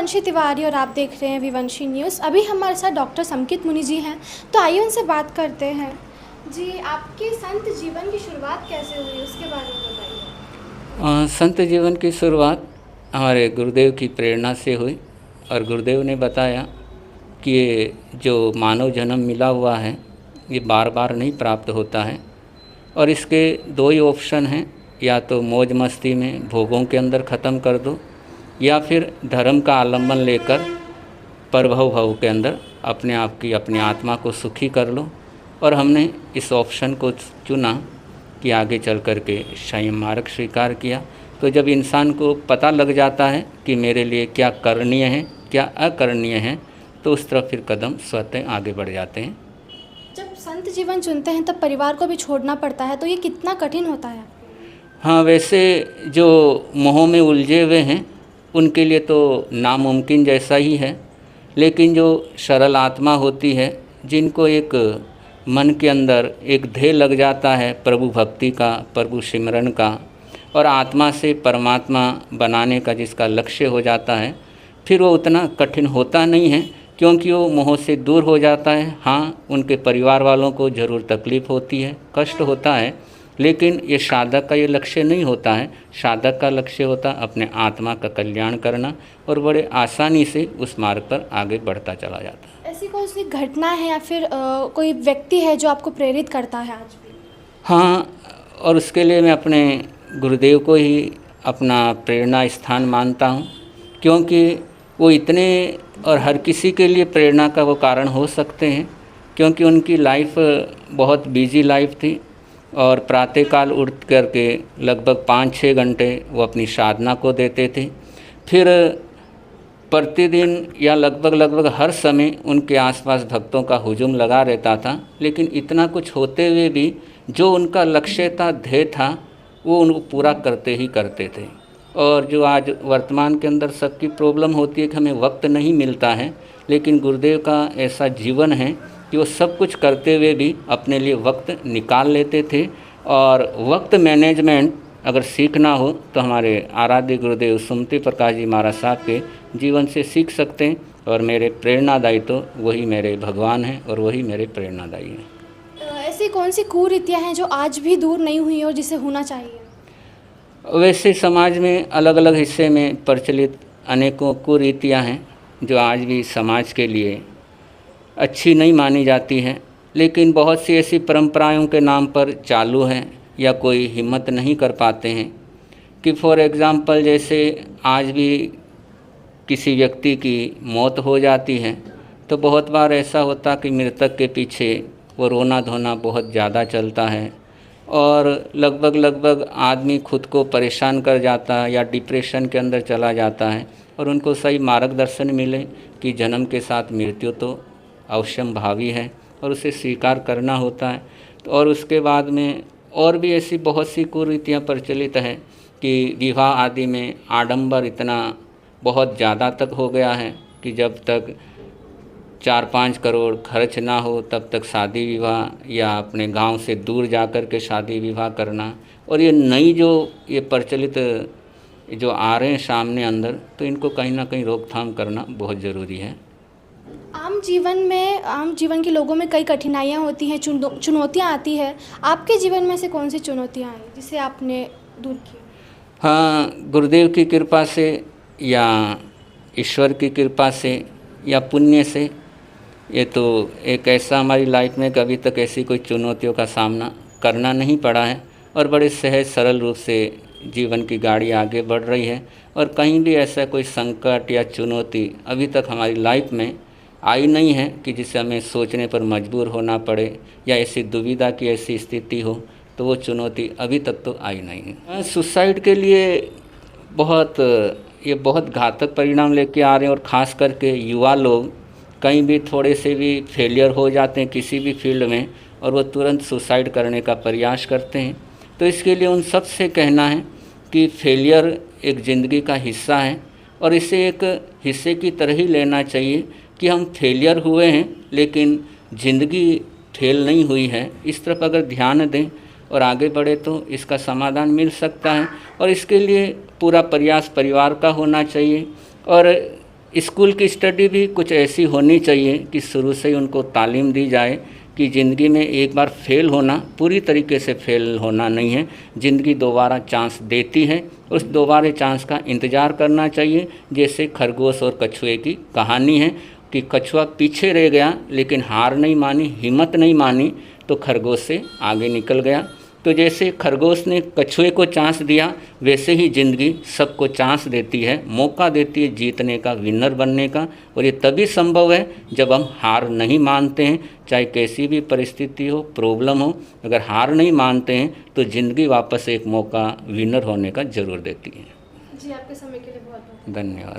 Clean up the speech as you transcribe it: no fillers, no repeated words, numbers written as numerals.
विवंशी तिवारी और आप देख रहे हैं विवंशी न्यूज़। अभी हमारे साथ डॉक्टर समकित मुनि जी हैं, तो आइए उनसे बात करते हैं। जी, आपके संत जीवन की शुरुआत कैसे हुई, उसके बारे में बताइए। संत जीवन की शुरुआत हमारे गुरुदेव की प्रेरणा से हुई और गुरुदेव ने बताया कि ये जो मानव जन्म मिला हुआ है ये बार बार नहीं प्राप्त होता है और इसके दो ही ऑप्शन हैं, या तो मौज मस्ती में भोगों के अंदर ख़त्म कर दो या फिर धर्म का आलम्बन लेकर परभव भव के अंदर अपने आप की अपनी आत्मा को सुखी कर लो। और हमने इस ऑप्शन को चुना कि आगे चल कर के संयम मार्ग स्वीकार किया। तो जब इंसान को पता लग जाता है कि मेरे लिए क्या करणीय है क्या अकरणीय है, तो उस तरफ फिर कदम स्वतः आगे बढ़ जाते हैं। जब संत जीवन चुनते हैं तब परिवार को भी छोड़ना पड़ता है, तो ये कितना कठिन होता है? हाँ, वैसे जो मोह में उलझे हुए हैं उनके लिए तो नामुमकिन जैसा ही है, लेकिन जो सरल आत्मा होती है, जिनको एक मन के अंदर एक ध्येय लग जाता है प्रभु भक्ति का, प्रभु सिमरन का, और आत्मा से परमात्मा बनाने का जिसका लक्ष्य हो जाता है, फिर वो उतना कठिन होता नहीं है, क्योंकि वो मोह से दूर हो जाता है। हाँ, उनके परिवार वालों को ज़रूर तकलीफ़ होती है, कष्ट होता है, लेकिन ये साधक का ये लक्ष्य नहीं होता है। साधक का लक्ष्य होता है अपने आत्मा का कल्याण करना, और बड़े आसानी से उस मार्ग पर आगे बढ़ता चला जाता है। ऐसी कोई सी घटना है या फिर कोई व्यक्ति है जो आपको प्रेरित करता है आज भी? हाँ, और उसके लिए मैं अपने गुरुदेव को ही अपना प्रेरणा स्थान मानता हूँ, क्योंकि वो इतने और हर किसी के लिए प्रेरणा का वो कारण हो सकते हैं, क्योंकि उनकी लाइफ बहुत बिजी लाइफ थी और प्रातःकाल उठ करके लगभग 5-6 घंटे वो अपनी साधना को देते थे। फिर प्रतिदिन या लगभग हर समय उनके आसपास भक्तों का हुजूम लगा रहता था, लेकिन इतना कुछ होते हुए भी जो उनका लक्ष्य था, ध्येय था, वो उनको पूरा करते ही करते थे। और जो आज वर्तमान के अंदर सबकी प्रॉब्लम होती है कि हमें वक्त नहीं मिलता है, लेकिन गुरुदेव का ऐसा जीवन है कि वो सब कुछ करते हुए भी अपने लिए वक्त निकाल लेते थे। और वक्त मैनेजमेंट अगर सीखना हो तो हमारे आराध्य गुरुदेव सुमति प्रकाश जी महाराज साहब के जीवन से सीख सकते हैं, और मेरे प्रेरणादायी तो वही मेरे भगवान हैं और वही मेरे प्रेरणादायी हैं। ऐसी कौन सी कुरीतियाँ हैं जो आज भी दूर नहीं हुई और जिसे होना चाहिए? वैसे समाज में अलग अलग हिस्से में प्रचलित अनेकों कुरीतियाँ हैं जो आज भी समाज के लिए अच्छी नहीं मानी जाती हैं, लेकिन बहुत सी ऐसी परंपराओं के नाम पर चालू हैं या कोई हिम्मत नहीं कर पाते हैं कि फॉर एग्ज़ाम्पल जैसे आज भी किसी व्यक्ति की मौत हो जाती है तो बहुत बार ऐसा होता कि मृतक के पीछे वो रोना धोना बहुत ज़्यादा चलता है, और लगभग आदमी खुद को परेशान कर जाता है या डिप्रेशन के अंदर चला जाता है, और उनको सही मार्गदर्शन मिले कि जन्म के साथ मृत्यु तो अवश्यंभावी है और उसे स्वीकार करना होता है। तो और उसके बाद में और भी ऐसी बहुत सी कुरीतियाँ प्रचलित हैं कि विवाह आदि में आडंबर इतना बहुत ज़्यादा तक हो गया है कि जब तक 4-5 करोड़ खर्च ना हो तब तक शादी विवाह, या अपने गांव से दूर जाकर के शादी विवाह करना। और ये नई जो ये प्रचलित जो आ रहे हैं सामने अंदर, तो इनको कहीं ना कहीं रोकथाम करना बहुत ज़रूरी है। आम जीवन के लोगों में कई कठिनाइयाँ होती हैं, चुनौतियाँ आती है। आपके जीवन में से कौन सी चुनौतियाँ आई जिसे आपने दूर की? हाँ, गुरुदेव की कृपा से या ईश्वर की कृपा से या पुण्य से, ये तो एक ऐसा हमारी लाइफ में कभी तक ऐसी कोई चुनौतियों का सामना करना नहीं पड़ा है, और बड़े सहज सरल रूप से जीवन की गाड़ी आगे बढ़ रही है। और कहीं भी ऐसा कोई संकट या चुनौती अभी तक हमारी लाइफ में आई नहीं है कि जिसे हमें सोचने पर मजबूर होना पड़े या ऐसी दुविधा की ऐसी स्थिति हो, तो वो चुनौती अभी तक तो आई नहीं है। सुसाइड के लिए ये बहुत घातक परिणाम लेके आ रहे हैं, और ख़ास करके युवा लोग कहीं भी थोड़े से भी फेलियर हो जाते हैं किसी भी फील्ड में, और वो तुरंत सुसाइड करने का प्रयास करते हैं। तो इसके लिए उन सब से कहना है कि फेलियर एक ज़िंदगी का हिस्सा है, और इसे एक हिस्से की तरह ही लेना चाहिए कि हम फेलियर हुए हैं लेकिन ज़िंदगी फेल नहीं हुई है। इस तरफ अगर ध्यान दें और आगे बढ़े तो इसका समाधान मिल सकता है, और इसके लिए पूरा प्रयास परिवार का होना चाहिए। और स्कूल की स्टडी भी कुछ ऐसी होनी चाहिए कि शुरू से ही उनको तालीम दी जाए कि ज़िंदगी में एक बार फेल होना पूरी तरीके से फेल होना नहीं है, ज़िंदगी दोबारा चांस देती है, उस दोबारा चांस का इंतज़ार करना चाहिए। जैसे खरगोश और कछुए की कहानी है कि कछुआ पीछे रह गया लेकिन हार नहीं मानी, हिम्मत नहीं मानी, तो खरगोश से आगे निकल गया। तो जैसे खरगोश ने कछुए को चांस दिया, वैसे ही ज़िंदगी सबको चांस देती है, मौका देती है जीतने का, विनर बनने का। और ये तभी संभव है जब हम हार नहीं मानते हैं, चाहे कैसी भी परिस्थिति हो, प्रॉब्लम हो। अगर हार नहीं मानते हैं तो ज़िंदगी वापस एक मौका विनर होने का ज़रूर देती है। जी, आपके समय के लिए बहुत बहुत धन्यवाद।